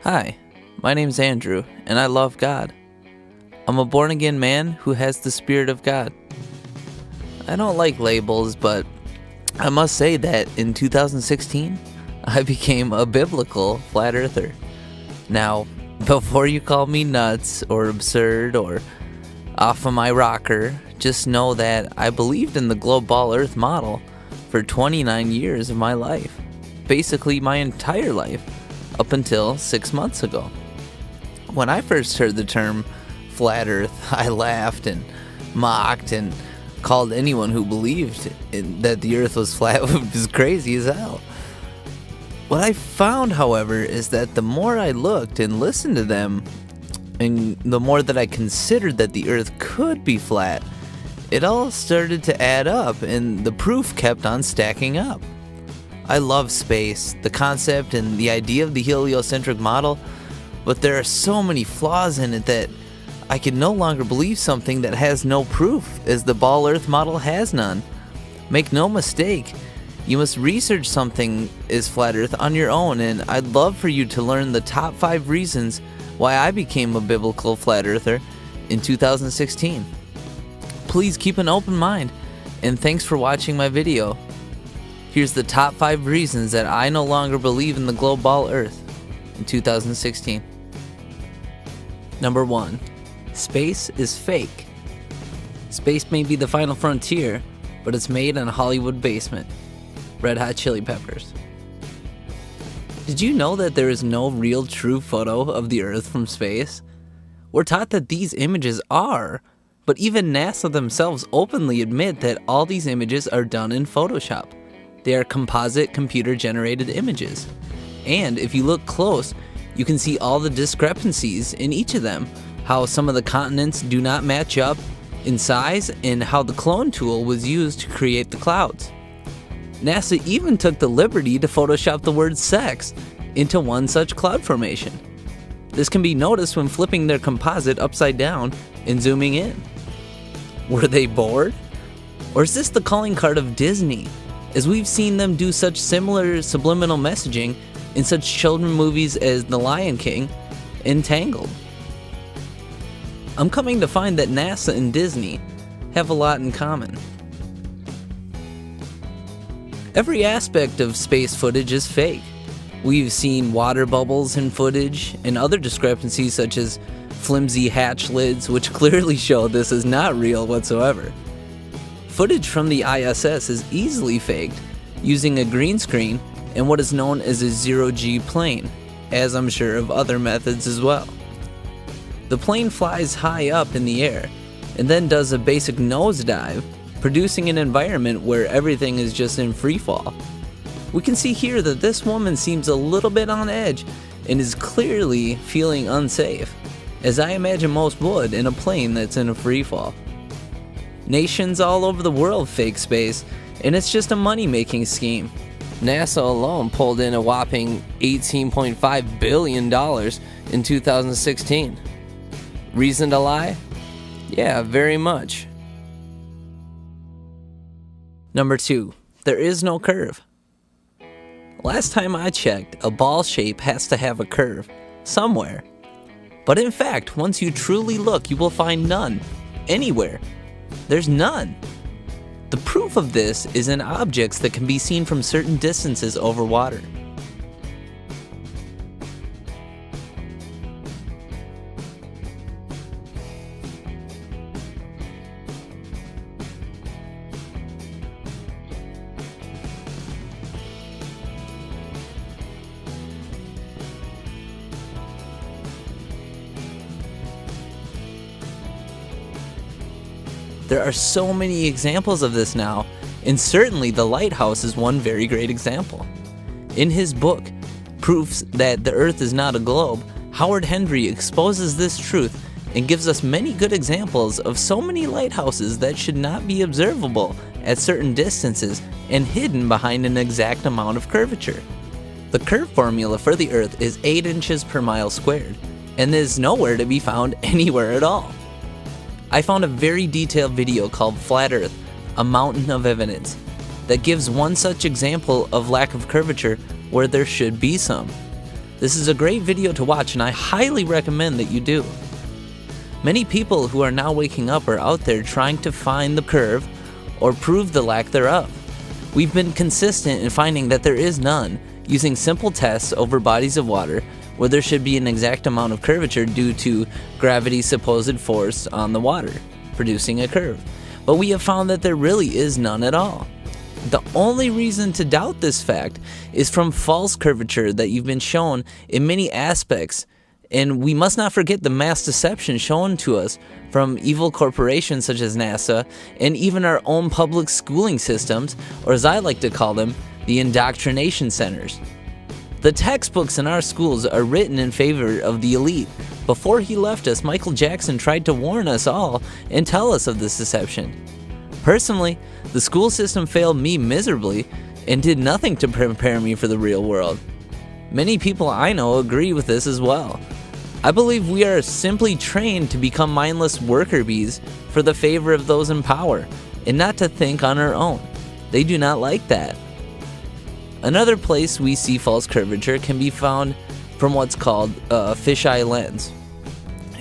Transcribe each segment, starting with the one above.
Hi, my name's Andrew, and I love God. I'm a born-again man who has the Spirit of God. I don't like labels, but I must say that in 2016, I became a biblical flat earther. Now, before you call me nuts or absurd or off of my rocker, just know that I believed in the globe ball earth model for 29 years of my life. Basically my entire life, up until 6 months ago. When I first heard the term flat earth, I laughed and mocked and called anyone who believed that the earth was flat was crazy as hell. What I found, however, is that the more I looked and listened to them, and the more that I considered that the earth could be flat, it all started to add up and the proof kept on stacking up. I love space, the concept and the idea of the heliocentric model, but there are so many flaws in it that I can no longer believe something that has no proof, as the ball earth model has none. Make no mistake, you must research something as flat earth on your own, and I'd love for you to learn the top 5 reasons why I became a biblical flat earther in 2016. Please keep an open mind, and thanks for watching my video. Here's the top 5 reasons that I no longer believe in the globe ball earth in 2016. Number 1. Space is fake. Space may be the final frontier, but it's made in a Hollywood basement. Red Hot Chili Peppers. Did you know that there is no real true photo of the earth from space? We're taught that these images are, but even NASA themselves openly admit that all these images are done in Photoshop. They are composite computer-generated images. And if you look close, you can see all the discrepancies in each of them, how some of the continents do not match up in size, and how the clone tool was used to create the clouds. NASA even took the liberty to Photoshop the word sex into one such cloud formation. This can be noticed when flipping their composite upside down and zooming in. Were they bored? Or is this the calling card of Disney, as we've seen them do such similar subliminal messaging in such children's movies as The Lion King and Tangled? I'm coming to find that NASA and Disney have a lot in common. Every aspect of space footage is fake. We've seen water bubbles in footage and other discrepancies such as flimsy hatch lids, which clearly show this is not real whatsoever. Footage from the ISS is easily faked using a green screen and what is known as a zero-G plane, as I'm sure of other methods as well. The plane flies high up in the air and then does a basic nosedive, producing an environment where everything is just in free fall. We can see here that this woman seems a little bit on edge and is clearly feeling unsafe, as I imagine most would in a plane that's in a free fall. Nations all over the world fake space, and it's just a money-making scheme. NASA alone pulled in a whopping $18.5 billion in 2016. Reason to lie? Yeah, very much. Number 2. There is no curve. Last time I checked, a ball shape has to have a curve somewhere. But in fact, once you truly look, you will find none. Anywhere. There's none. The proof of this is in objects that can be seen from certain distances over water. There are so many examples of this now, and certainly the lighthouse is one very great example. In his book, Proofs That the Earth is Not a Globe, Howard Hendry exposes this truth and gives us many good examples of so many lighthouses that should not be observable at certain distances and hidden behind an exact amount of curvature. The curve formula for the Earth is 8 inches per mile squared, and is nowhere to be found anywhere at all. I found a very detailed video called Flat Earth, A Mountain of Evidence, that gives one such example of lack of curvature where there should be some. This is a great video to watch, and I highly recommend that you do. Many people who are now waking up are out there trying to find the curve or prove the lack thereof. We've been consistent in finding that there is none, using simple tests over bodies of water where there should be an exact amount of curvature due to gravity's supposed force on the water, producing a curve. But we have found that there really is none at all. The only reason to doubt this fact is from false curvature that you've been shown in many aspects, and we must not forget the mass deception shown to us from evil corporations such as NASA and even our own public schooling systems, or as I like to call them, the indoctrination centers. The textbooks in our schools are written in favor of the elite. Before he left us, Michael Jackson tried to warn us all and tell us of this deception. Personally, the school system failed me miserably and did nothing to prepare me for the real world. Many people I know agree with this as well. I believe we are simply trained to become mindless worker bees for the favor of those in power and not to think on our own. They do not like that. Another place we see false curvature can be found from what's called a fisheye lens.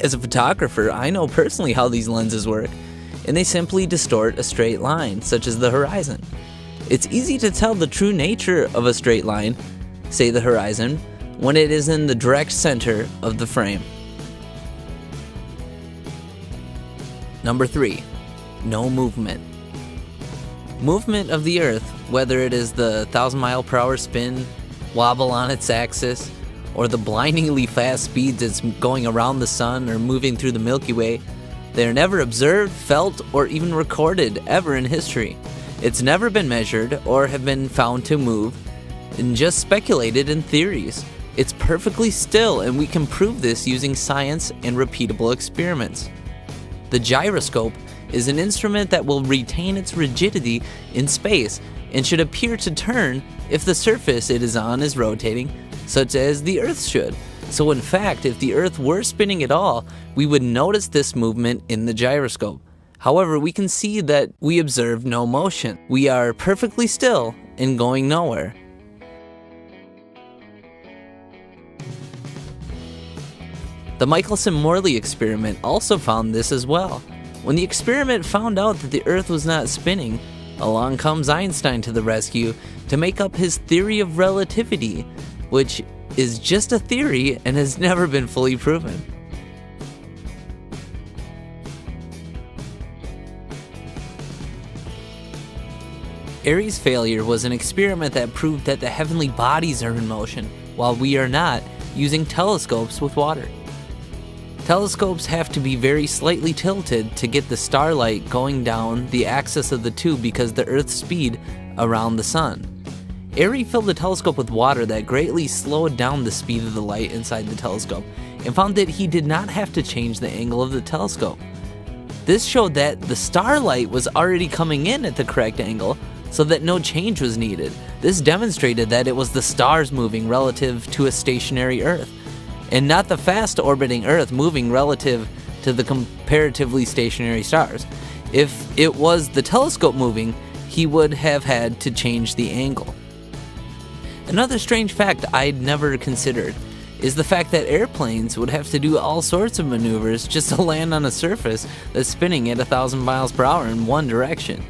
As a photographer, I know personally how these lenses work, and they simply distort a straight line, such as the horizon. It's easy to tell the true nature of a straight line, say the horizon, when it is in the direct center of the frame. Number 3, no movement. Movement of the Earth, whether it is the 1,000-mile-per-hour spin, wobble on its axis, or the blindingly fast speeds it's going around the sun or moving through the Milky Way, they are never observed, felt, or even recorded ever in history. It's never been measured or have been found to move, and just speculated in theories. It's perfectly still, and we can prove this using science and repeatable experiments. The gyroscope is an instrument that will retain its rigidity in space and should appear to turn if the surface it is on is rotating, such as the Earth should. So in fact, if the Earth were spinning at all, we would notice this movement in the gyroscope. However, we can see that we observe no motion. We are perfectly still and going nowhere. The Michelson-Morley experiment also found this as well. When the experiment found out that the Earth was not spinning, along comes Einstein to the rescue to make up his theory of relativity, which is just a theory and has never been fully proven. Airy's failure was an experiment that proved that the heavenly bodies are in motion, while we are not, using telescopes with water. Telescopes have to be very slightly tilted to get the starlight going down the axis of the tube because the Earth's speed around the sun. Airy filled the telescope with water that greatly slowed down the speed of the light inside the telescope and found that he did not have to change the angle of the telescope. This showed that the starlight was already coming in at the correct angle, so that no change was needed. This demonstrated that it was the stars moving relative to a stationary Earth, and not the fast orbiting Earth moving relative to the comparatively stationary stars. If it was the telescope moving, he would have had to change the angle. Another strange fact I'd never considered is the fact that airplanes would have to do all sorts of maneuvers just to land on a surface that's spinning at 1,000 miles per hour in one direction.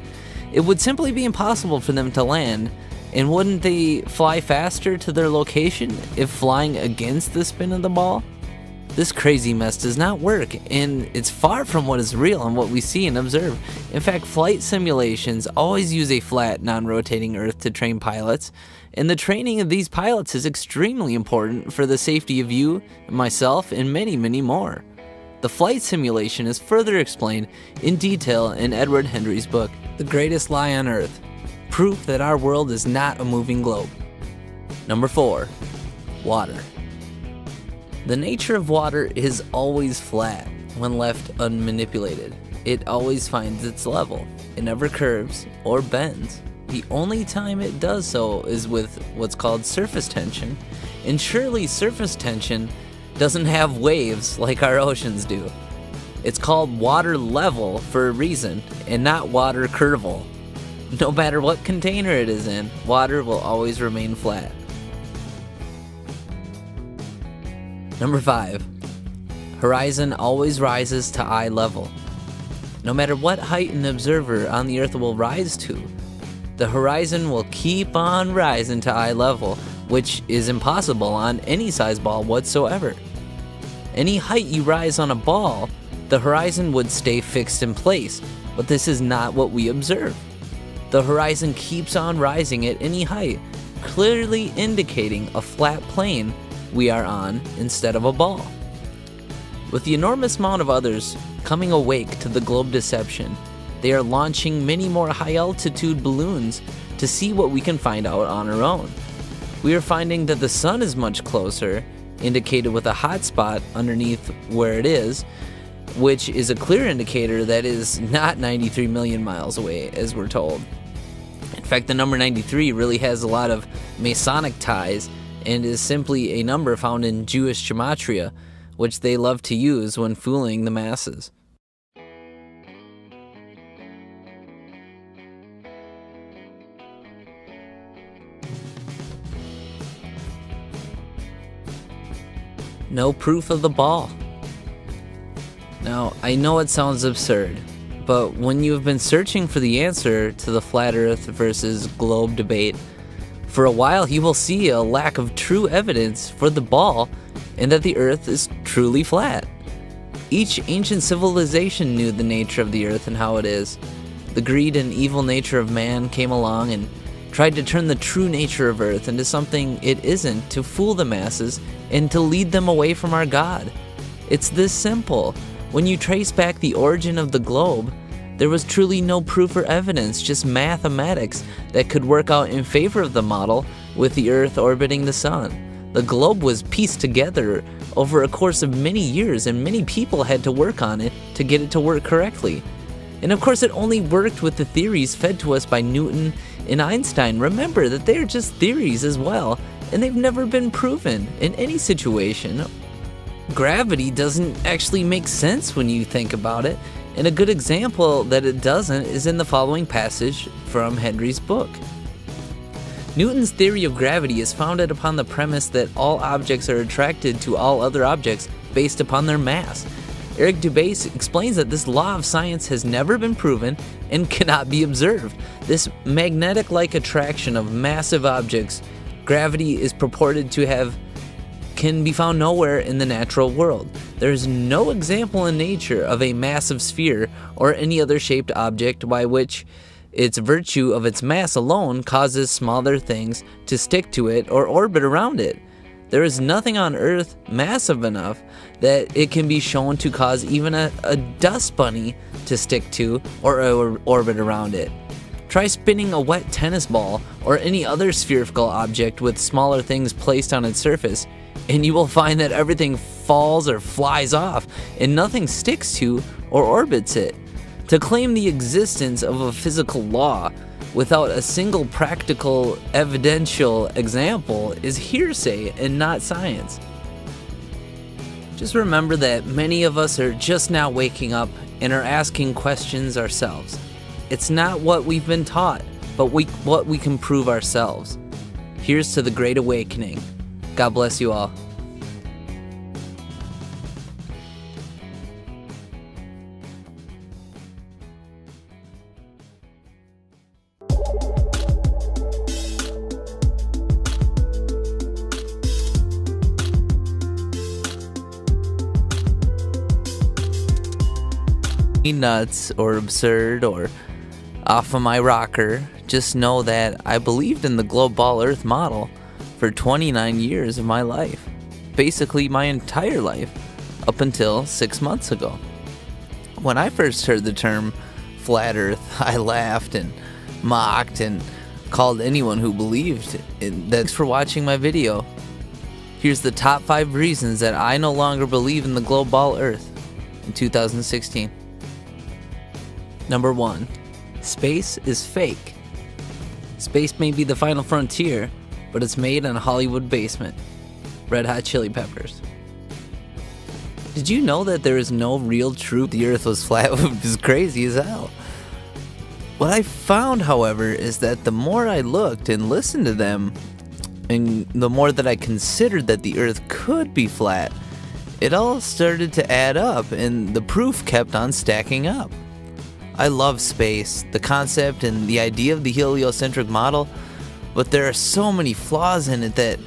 It would simply be impossible for them to land, and wouldn't they fly faster to their location if flying against the spin of the ball? This crazy mess does not work, and it's far from what is real and what we see and observe. In fact, flight simulations always use a flat, non-rotating Earth to train pilots, and the training of these pilots is extremely important for the safety of you, myself, and many, many more. The flight simulation is further explained in detail in Edward Hendry's book, The Greatest Lie on Earth, proof that our world is not a moving globe. Number 4, water. The nature of water is always flat when left unmanipulated. It always finds its level. It never curves or bends. The only time it does so is with what's called surface tension, and surely surface tension doesn't have waves like our oceans do. It's called water level for a reason, and not water curval. No matter what container it is in, water will always remain flat. Number 5. Horizon always rises to eye level. No matter what height an observer on the Earth will rise to, the horizon will keep on rising to eye level, which is impossible on any size ball whatsoever. Any height you rise on a ball, the horizon would stay fixed in place, but this is not what we observe. The horizon keeps on rising at any height, clearly indicating a flat plane we are on instead of a ball. With the enormous amount of others coming awake to the globe deception, they are launching many more high-altitude balloons to see what we can find out on our own. We are finding that the sun is much closer, indicated with a hot spot underneath where it is, which is a clear indicator that is not 93 million miles away, as we're told. In fact, the number 93 really has a lot of Masonic ties and is simply a number found in Jewish gematria, which they love to use when fooling the masses. No proof of the ball. Now, I know it sounds absurd, but when you have been searching for the answer to the flat Earth versus globe debate for a while, you will see a lack of true evidence for the ball and that the Earth is truly flat. Each ancient civilization knew the nature of the Earth and how it is. The greed and evil nature of man came along and tried to turn the true nature of Earth into something it isn't, to fool the masses and to lead them away from our God. It's this simple. When you trace back the origin of the globe, there was truly no proof or evidence, just mathematics that could work out in favor of the model with the Earth orbiting the sun. The globe was pieced together over a course of many years, and many people had to work on it to get it to work correctly. And of course, it only worked with the theories fed to us by Newton and Einstein. Remember that they're just theories as well, and they've never been proven in any situation. Gravity doesn't actually make sense when you think about it, and a good example that it doesn't is in the following passage from Henry's book. Newton's theory of gravity is founded upon the premise that all objects are attracted to all other objects based upon their mass. Eric Dubé explains that this law of science has never been proven and cannot be observed. This magnetic-like attraction of massive objects gravity is purported to have can be found nowhere in the natural world. There is no example in nature of a massive sphere or any other shaped object by which its virtue of its mass alone causes smaller things to stick to it or orbit around it. There is nothing on Earth massive enough that it can be shown to cause even a dust bunny to stick to or orbit around it. Try spinning a wet tennis ball or any other spherical object with smaller things placed on its surface, and you will find that everything falls or flies off and nothing sticks to or orbits it. To claim the existence of a physical law without a single practical evidential example is hearsay and not science. Just remember that many of us are just now waking up and are asking questions ourselves. It's not what we've been taught, but what we can prove ourselves. Here's to the Great Awakening. God bless you all. Nuts or absurd or off of my rocker, just know that I believed in the globe ball Earth model for 29 years of my life, basically my entire life, up until 6 months ago. When I first heard the term flat Earth, I laughed and mocked and called anyone who believed in that. Thanks for watching my video. Here's the top 5 reasons that I no longer believe in the globe ball Earth in 2016. Number 1. Space is fake. Space may be the final frontier, but it's made in a Hollywood basement. Red Hot Chili Peppers. Did you know that there is no real truth the Earth was flat? Which is crazy as hell. What I found, however, is that the more I looked and listened to them, and the more that I considered that the Earth could be flat, It all started to add up, and the proof kept on stacking up. I love space, the concept and the idea of the heliocentric model, but there are so many flaws in it that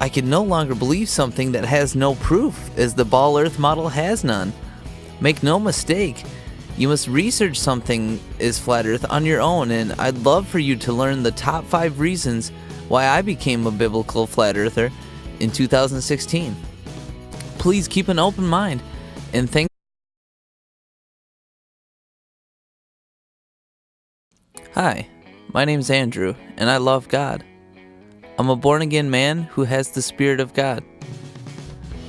I can no longer believe something that has no proof, as the ball Earth model has none. Make no mistake, you must research something as flat Earth on your own, and I'd love for you to learn the top 5 reasons why I became a biblical flat earther in 2016. Please keep an open mind, and thank. Hi, my name's Andrew, and I love God. I'm a born-again man who has the Spirit of God.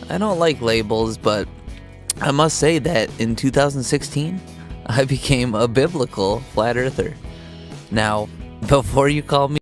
I don't like labels, but I must say that in 2016, I became a biblical flat earther. Now, before you call me